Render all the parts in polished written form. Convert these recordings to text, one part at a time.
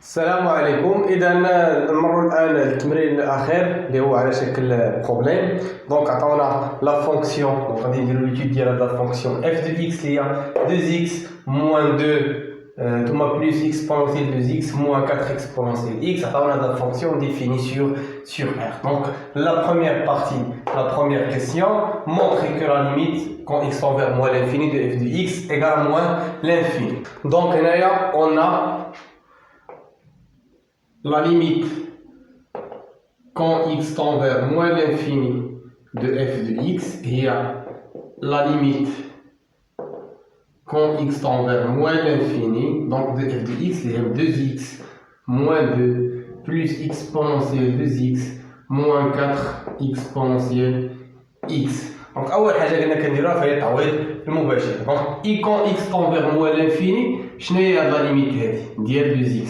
السلام عليكم. اذا نمروا الان التمرين الاخير اللي هو على شكل بروبليم. دونك عطاونا لا فونكسيون، دونك غادي نديرو ليتود ديال هاد لا فونكسيون اف دو اكس اللي هي 2x موان 2 ثم بلس اكسبونسيال 2x موان 4 اكسبونسيال x. عطاونا هاد لا فونكسيون ديفيني sur r. Donc la première partie, la première question, montrer que la limite quand x tend vers moins l'infini de f de x égale à moins l'infini. Donc là on a la limite quand x tend vers moins l'infini de f de x, il y a la limite quand x tend vers moins l'infini, donc de f de x, il y a 2x moins 2 plus exponentielle 2x moins 4 exponentielle x. Donc أول حاجة قلنا كنديروها فهي التعويض المباشر. Donc I quand x tend vers moins l'infini، شنو هي هاد لا ليميت هادي ديال 2x؟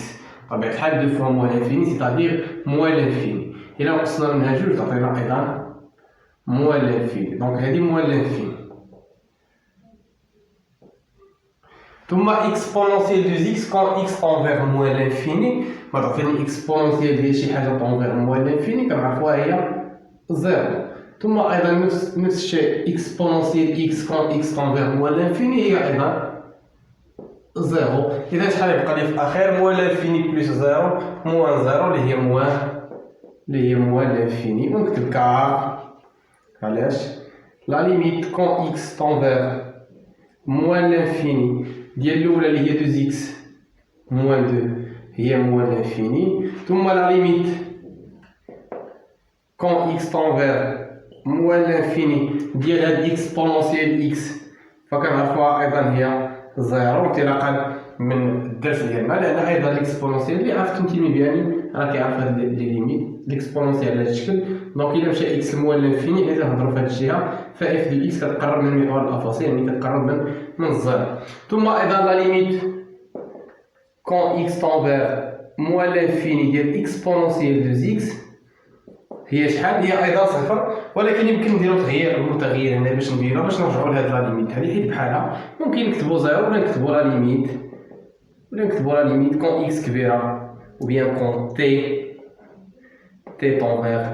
بطبيعة الحال 2 fois moins l'infini c'est-à-dire moins l'infini. إلا نقصنا منها جوج تعطينا أيضا moins l'infini. Donc هادي moins l'infini. ثم exponentielle 2x quand x tend vers moins l'infini، ما تعطيني exponentielle ديال شي حاجة tend vers moins l'infini كنعرفوها هي 0. ثم أيضا نفس الشيء exponentielle x quand x tend vers moins l'infini هي أيضا 0. إذا شحال يبقى لي في الأخير؟ موان لانفيني بلس 0 موان 0 اللي هي موان لانفيني. ونكتب كار علاش لا ليميت كون x tend vers موان لانفيني ديال الأولى اللي هي 2x موان 2 هي موان لانفيني. ثم لا ليميت كون x tend vers موان لانفيني ديال هاد اكسبونونسيال x فكنعرفوها أيضا هي 0 انطلاقا من الدرس ديالنا، لأن أيضا الاكسبونونسيال اللي عرفت نتيمي بياني راه كيعرف هاد لي ليميت الاكسبونونسيال على هاد الشكل. دونك إلا مشى اكس موان لانفيني إلا تنهضرو في هاد الجهة فاف دو اكس كتقرب من محور الأفاصيل، يعني كتقرب من الزيرو. ثم أيضا لا ليميت كون اكس تون فيغ موان لانفيني ديال اكسبونونسيال 2x هي شحال؟ هي أيضا صفر، ولكن يمكن نديرو تغيير المتغير هنا باش نديرو باش نرجعو لهاد لا ليميت هادي حيت بحالها ممكن نكتبو زيرو ولا نكتبو لا ليميت كون اكس كبيرة ou bien كون تي تون فيغ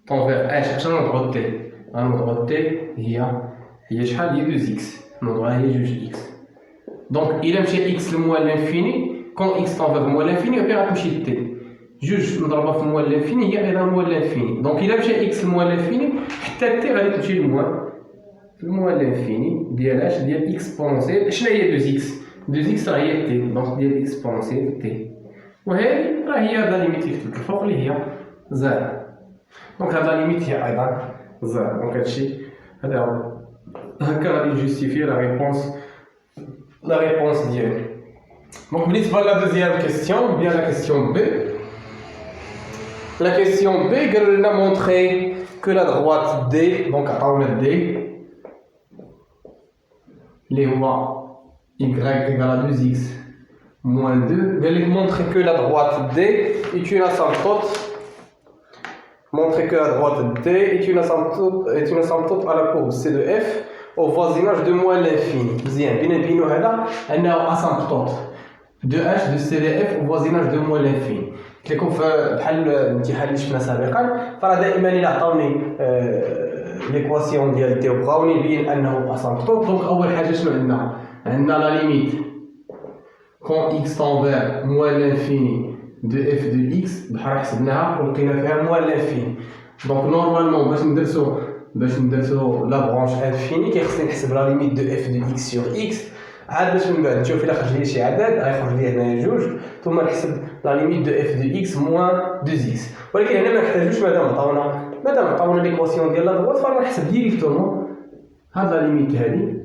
اش نضغط تي غنضغط تي هي شحال؟ هي 2x نضغطها هي 2x. دونك إلا مشى اكس لموان لانفيني كون اكس تون فيغ موان لانفيني وفي غتمشي تي جوج نضربها في موان لانفيني هي أيضا موان لانفيني. دونك إلا مشى اكس لموان لانفيني حتى تي غادي تمشي لموان لانفيني ديال ديال اكسبونسيال. شنو هي 2x؟ 2x راه هي تي، دونك ديال اكسبونسيال تي، وهذه راه هي لا ليميت اللي كتبت الفوق اللي هي 0. دونك هاد لا ليميت هي أيضا 0. دونك هادشي هذا هو هكا غادي نجوستيفي لا ريبونس ديالي. دونك بالنسبة لا دوزيام كيسيون بيان لا كيسيون بي. La question B, elle a montré que la droite D, donc on a D, les rois y égale à 2x moins 2, elle a montré que la droite D est une asymptote, montrer que la droite D est une asymptote à la courbe C de F au voisinage de moins l'infini. Bien, elle est asymptote de H de C de F au voisinage de moins l'infini. كيكون بحال الامتحان اللي شفنا سابقا فراه دائما الى عطاوني ليكواسيون ديال تي وبغاوني نبين انه اسامبتوت. دونك اول حاجه شنو عندنا لا ليميت كون اكس تون فيغ موان لانفيني دو اف دو اكس بحال حسبناها ولقينا فيها موان لانفيني. دونك نورمالمون باش ندرسو لا برونش انفيني كيخصني نحسب لا ليميت دو اف دو اكس سور اكس عاد باش من بعد نشوف الا خرج لي شي عدد غيخرج لي هنايا جوج ثم نحسب لا ليميت دو اف دو اكس موان 2x. ولكن هنا ما نحتاجوش مادام عطاونا ليكواسيون ديال لا دروات فرانا نحسب ديريكتومون هاد لا ليميت هادي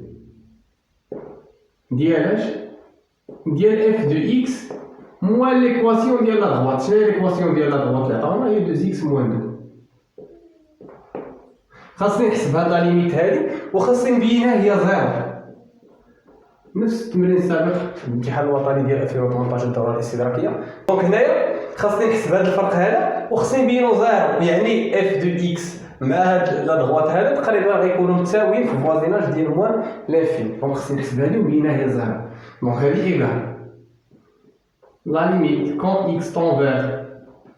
ديال ديال اف دو اكس موان ليكواسيون ديال لا دروات. شنو هي ليكواسيون ديال لا دروات اللي عطاونا؟ هي 2x موان 2. خاصني نحسب هاد لا ليميت هادي وخاصني نبينها هي 0 نفس التمرين السابق الامتحان الوطني ديال 2018 الدوره الاستدراكيه. دونك هنايا خاصني نحسب هذا الفرق هذا وخاصني نبينو زيرو، يعني اف دو اكس مع هاد لا دغوات هذا تقريبا غيكونوا متساويين في الفوازيناج ديال موان لانفين. دونك خاصني نحسب هذه ونبينها هي زيرو. دونك هذه ايكال la limite quand x tend vers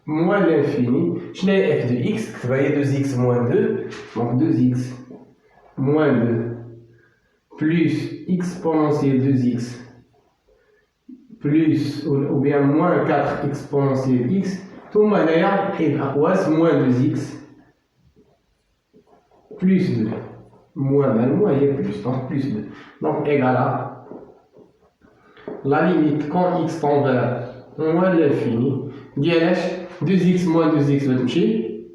moins l'infini, je n'ai f de x, vous voyez 2x moins 2, donc 2x moins 2 plus exponentielle 2x plus ou bien moins 4 exponentielle x, tout manière, moins 2x plus 2. Moins, moins, il y a plus, donc plus 2. Donc égal à la limite quand x tend vers moins l'infini, 2x moins 2x va تمشي,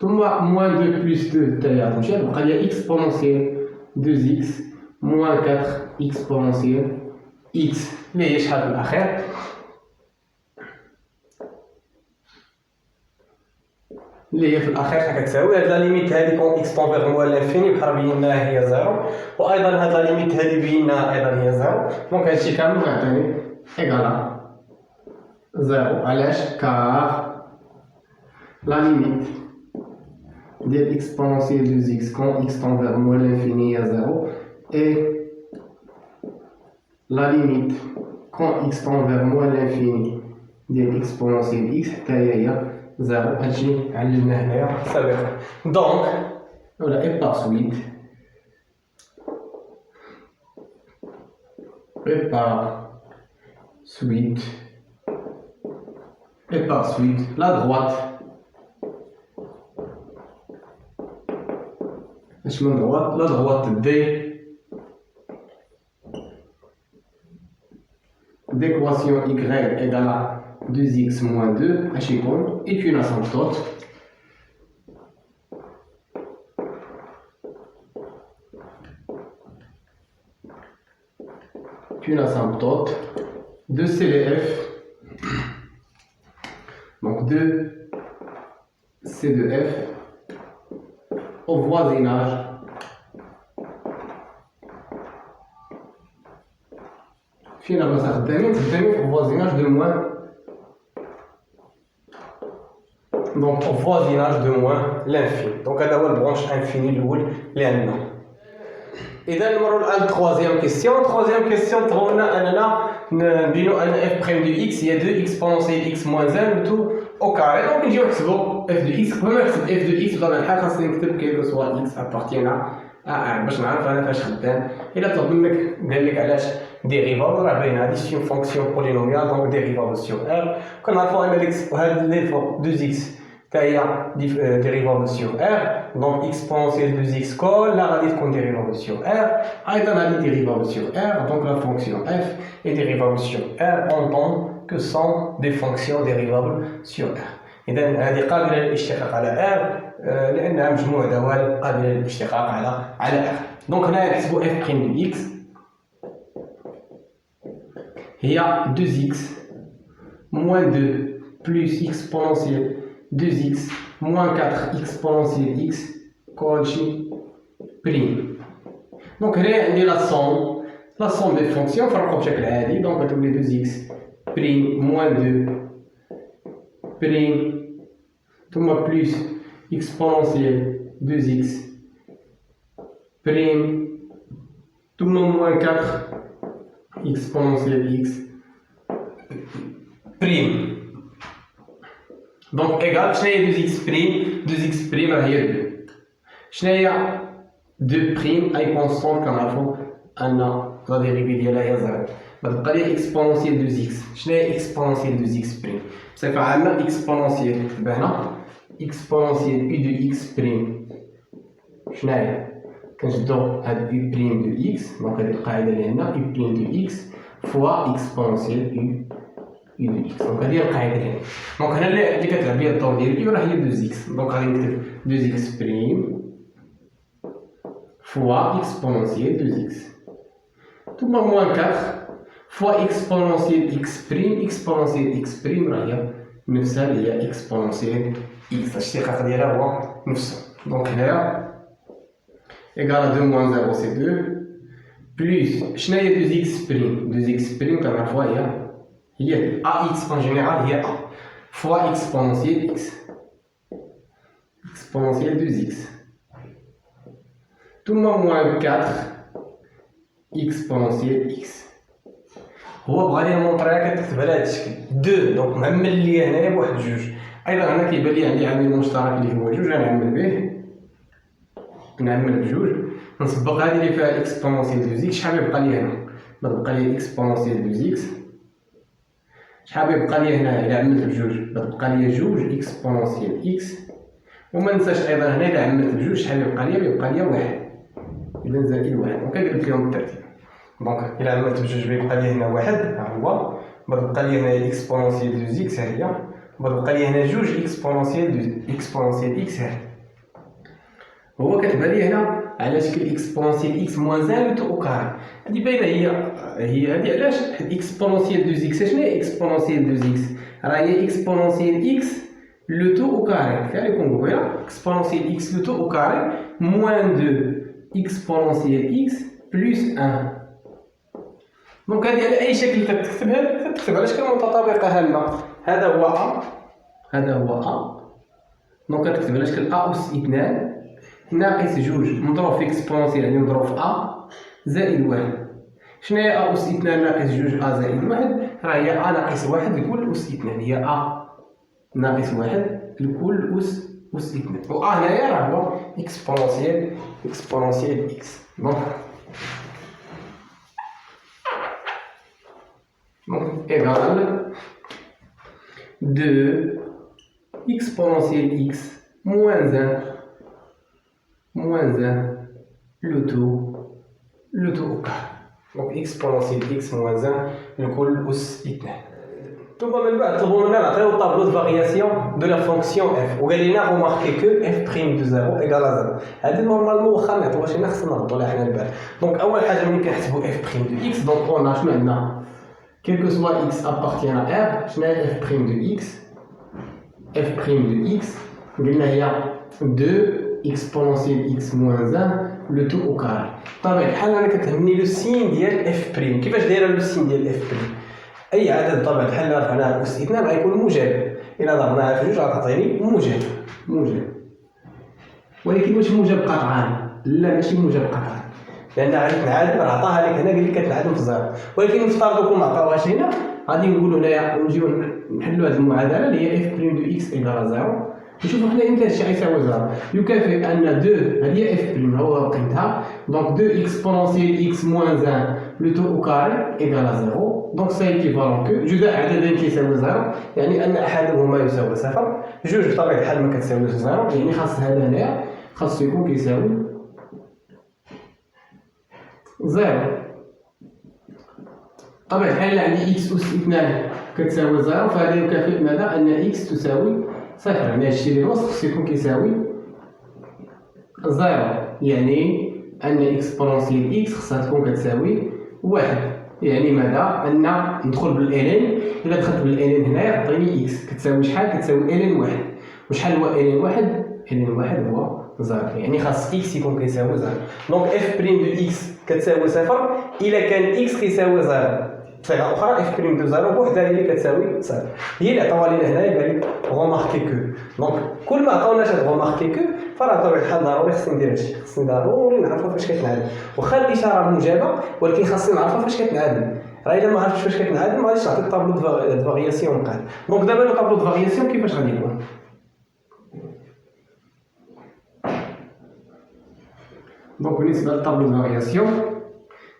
moins 2 plus 2 تاعها تمشي, donc il y a exponentielle 2x moins 4 exponentielle x اللي هي شحال في الأخير؟ اللي هي في الأخير شحال كتساوي؟ هاد لا ليميت هادي كون إكس طون فيغ موان لانفيني بحال بيناها هي زيرو، وأيضا هاد لا ليميت هادي بيناها أيضا هي زيرو، دونك هادشي كامل غيعطيني إيكالا زيرو. علاش؟ كار لا ليميت ديال إكسبونونسيال دو إكس كون إكس طون فيغ موان لانفيني هي زيرو إي la limite quand x tend vers moins l'infini ديال exponentielle x حتى هي 0. هادشي علمناه هنايا سابقا. دونك ولا et par suite la droite اش من droite la droite d d'équation y égale à 2x moins 2 est une asymptote de CDF, donc de C de F au voisinage finalement ça au voisinage de moins, donc au voisinage de moins l'infini. Donc هذا هو البرونش انفيني الاول اللي عندنا. اذا نمروا الان troisième question طلبنا اننا نبينوا ان f prime de x هي 2 exponentielle x moins 1 tout au carré. donc نجيو نحسبوا f de x. قبل ما نحسب f de x بطبيعه الحال خاصني نكتب كيف سوا x appartient باش نعرف انا فاش خدام. الا طلب منك قال لك علاش dérivable راه باينه هادي سي فونكسيون بولينوميال دونك dérivable sur r. كنعرفوا ان الاكس وهاد ليفور 2x تا هي dérivable sur r donc exponentielle 2x كلها غادي تكون dérivable sur r. ايضا هادي dérivable sur r donc la fonction f est dérivable sur r en tant que sont des fonctions dérivables sur r. اذا هذه قابله للاشتقاق على r لانها مجموع دوال قابله للاشتقاق على r. دونك هنا نحسبوا f prime de x هي 2x moins 2 plus exponentielle 2x moins 4 exponentielle x كلشي بريم. دونك هنا عندي لا somme des fonctions فرقوا بشكل عادي. دونك غتولي 2x بريم moins 2 بريم ثم plus exponentielle 2x prime ثم moins 4 exponentielle x prime. donc égal شنو هي 2x prime 2x prime راه هي 2. شنو هي 2 prime اي كونستانت كنعرفو ان لا ديريفي ديالها هي 0. غتبقى لي exponentielle 2x. شنو هي exponentielle 2x prime؟ بصفه عامه exponentielle نكتبها هنا exponentielle u de x prime. شنو هي؟ كنشدو هاد u prime de x دونك هادي القاعده اللي عندنا u prime de x fois exponentielle u de x. دونك هادي هي القاعده اللي عندنا. دونك هنا اللي كتلعب ليا الدور ديال u راه هي 2x. دونك غادي نكتب 2x prime fois exponentielle 2x ثم moins 4 fois exponentielle x prime. exponentielle x prime راه هي نفسها اللي هي exponentielle x. الاشتقاق ديالها هو نفسه. دونك هنايا égal à 2 moins 0 c'est 2 plus شنو هي 2x prime 2x prime كنعرفوها هي ax en général هي a fois exponentielle x exponentielle 2x ثم moins 4 exponentielle x. هو بغا لي مونطريها كتكتب على هذا الشكل 2 دونك معمل لي هنايا بواحد جوج. ايضا هنا كيبان لي عندي عامل مشترك اللي هو جوج، غنعمل به نعمل بجوج. نسبق هذه اللي فيها الاكسبونونسيال دو زيكس. شحال يبقى لي هنا؟ غتبقى لي الاكسبونونسيال دو زيكس. شحال يبقى لي هنا الا عملت بجوج؟ غتبقى لي جوج اكسبونونسيال اكس. وما ننساش ايضا هنا الا عملت بجوج شحال يبقى لي؟ يبقى لي واحد، اذا زائد واحد. وكندير لهم الترتيب. دونك الا عملت بجوج بيبقى لي هنا واحد ها هو، غتبقى لي هنا الاكسبونونسيال دو زيكس ها هي، غتبقى لي هنا جوج اكسبونونسيال اكس ها هو كتبان لي هنا على شكل اكسبونونسيال اكس موان زان لو تو او كاري. هادي باينه هي هادي علاش اكسبونونسيال دو زيكس. شنو هي اكسبونونسيال دو زيكس؟ راه هي اكسبونونسيال اكس لو تو او كاري. كيكون قبيله اكسبونونسيال اكس لو تو او كاري موان دو اكسبونونسيال اكس بلس 1. دونك هادي على اي شكل تكتبها تكتب على شكل متطابقه هامه. هذا هو ا، هذا هو ا. دونك كتكتب على شكل ا اس 2 ناقص جوج مضروب في اكسبونونسيال يعني مضروب في ا زائد واحد. شنو هي ا اس 2 ناقص جوج ا زائد واحد؟ راه هي ا ناقص واحد لكل اس 2، هي ا ناقص واحد لكل اس 2. و ا هنايا راه هو اكسبونونسيال اكس. دونك égal 2 exponentielle x moins 1 le tout au carré. Donc exponentielle x moins 1 لكل أس 2. ثم من بعد طلبوا منا نعطيو طابلو دو فارياسيون دو لا فونكسيون اف، وقال لنا روماركي كو اف بريم دو زيرو ايكال ا زيرو. هادي نورمالمون واخا نعطيوهاش لنا خصنا نهضروا عليها حنا البارح. دونك اول حاجه ملي كنحسبوا اف بريم دو اكس، دونك اون شنو عندنا؟ quel que soit x appartient à R, شنو هي f' de x؟ f' de x قلنا هي 2 exponentielle x moins 1 le tout au carré. طبعا بحال انا كتهمني لو سين ديال f'. كيفاش دايره لو سين ديال f'؟ اي عدد طبعا بحال رفعناه اس 2 غيكون موجب، الا ضربناها في جوج غتعطيني موجب. ولكن واش موجب قطعا؟ لا ماشي موجب قطعا، لان غادي تنعادم. راه عطاها لك هنا قال لك كتنعادم في الزيرو. ولكن نفترضوا كون ما عطاوهاش هنا، غادي نقولوا هنايا نجيو نحلوا هذه المعادله اللي هي اف بريم دو اكس ايكال زيرو. نشوفوا حنا امتى هادشي غيساوي زيرو. يكافئ ان 2 هذه هي اف بريم هو قيمتها، دونك 2 اكسبونونسيال اكس موان 1 لو تو او كاري ايكال زيرو. دونك سي ايكيفالون كو جوج عددين كيساوي زيرو، يعني ان احدهما يساوي صفر. جوج بطبيعه الحال ما كتساويش زيرو، يعني خاص هذا هنايا خاصو يكون كيساوي زيرو. طبعا الحال عندي اكس اس 2 كتساوي زيرو، فهذا يكافئ ماذا؟ ان اكس تساوي صفر، يعني هادشي اللي الوسط خصو يكون كيساوي زيرو، يعني ان اكسبونونسيال اكس خصها تكون كتساوي واحد. يعني ماذا؟ ان ندخل بالالين، الا دخلت بالالين هنايا يعطيني اكس كتساوي شحال؟ كتساوي الين واحد. وشحال هو الين واحد؟ الين واحد هو زيرو، يعني خاص اكس يكون كيساوي زيرو. دونك اف بريم دو اكس كتساوي صفر الا كان اكس كيساوي زيرو. بصيغه اخرى اف بريم دو زيرو بوحدها هي اللي كتساوي صفر، هي اللي عطاوها لنا هنايا قال لك روماركي كو. دونك كل ما عطاوناش هاد روماركي كو فراه بطبيعه الحال ضروري خصني ندير هادشي، خصني ضروري نعرفو فاش كتنعدم. واخا الاشاره موجبه ولكن خاصني نعرفو فاش كتنعدم. راه الا ما عرفتش فاش كتنعدم ما غاديش تعطيك طابلو دو فارياسيون قال. دونك دابا لو طابلو دو فارياسيون كيفاش غادي يكون؟ دونك بالنسبه للطابلو دو فارياسيون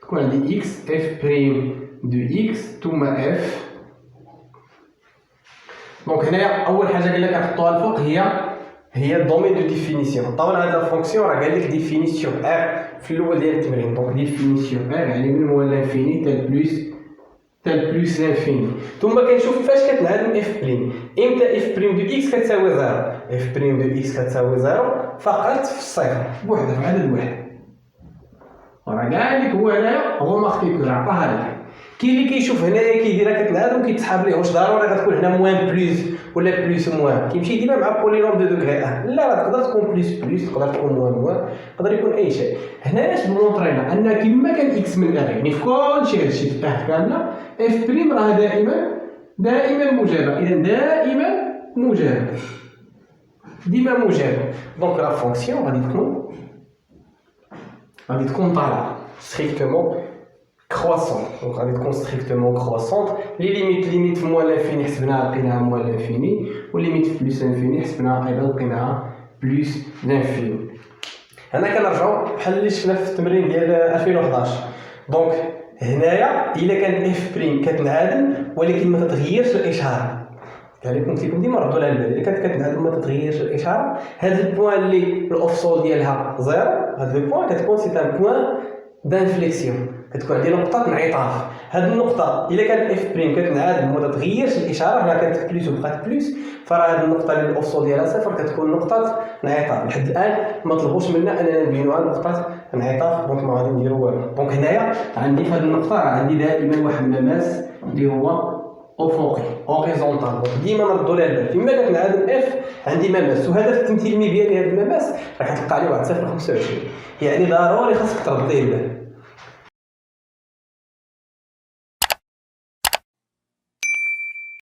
تكون عندي اكس اف بريم دو اكس ثم اف. دونك هنايا اول حاجه قال لك نحطوها الفوق هي الدومين دو ديفينيسيون. طبعا هاد الفونكسيون راه قال لك ديفينيسيون ار في الاول ديال التمرين. دونك ديفينيسيون ار يعني من موال لانفيني تال بلوس لانفيني. ثم كنشوف فاش كتنعدم اف بريم. امتى اف بريم دو اكس كتساوي زيرو؟ اف بريم دو اكس كتساوي زيرو فقط في الصفر بوحدها في عدد واحد. راه قال لك هو هنايا هو ماركي كو عطاها لك. كاين اللي كيشوف هنايا كيديرها كتنعدم وكيتسحاب ليه واش ضروري غتكون هنا موان بلوس ولا بلوس موان. كيمشي يديرها مع بولينوم دو دوغري 1. لا راه تقدر تكون بلوس تقدر تكون موان يقدر يكون اي شيء. هنايا اش مونطرينا ان كيما كان اكس من ار يعني في كلشي هادشي في ار كامله اف بريم راه دائما موجبه. اذا دائما موجبه ديما موجبه. دونك لا فونكسيون غادي تكون طالعه ستريكتومون croissante. Donc غادي تكون strictement croissante. Les limites moins l'infini حسبناها لقيناها moins l'infini و limite plus l'infini حسبناها ايضا لقيناها plus l'infini. هنا كنرجعوا بحال اللي شفنا في التمرين ديال 2011. دونك هنايا الا كان اف بريم كتنعدم ولكن ما تتغيرش الاشاره، يعني قلت لكم ديما ردوا على البال، الا كانت كتنعدم ما تتغيرش الاشاره، هذا البوان اللي الاوفسول ديالها زيرو، هذا البوان كتكون سي ان بوان دانفليكسيون، كتكون عندي نقطه انعطاف. هذه النقطه الا كانت اف بريم كتنعدم وما تتغيرش الاشاره، هنا كانت بليس وبقات بليس، فراه هذه النقطه اللي الاوفسول ديالها صفر كتكون نقطه انعطاف. لحد الان ما طلبوش منا اننا نبينوها نقطه انعطاف، دونك ما غادي نديرو والو. دونك هنايا عندي في هذه النقطه عندي دائما واحد المماس اللي هو افقي اوريزونتال. دونك ديما نردوا لها البال فيما كتنعدم اف عندي مماس، وهذا في التمثيل الميدياني هذا المماس راه كتلقى عليه واحد 0.25، يعني ضروري خاصك ترد ليه البال.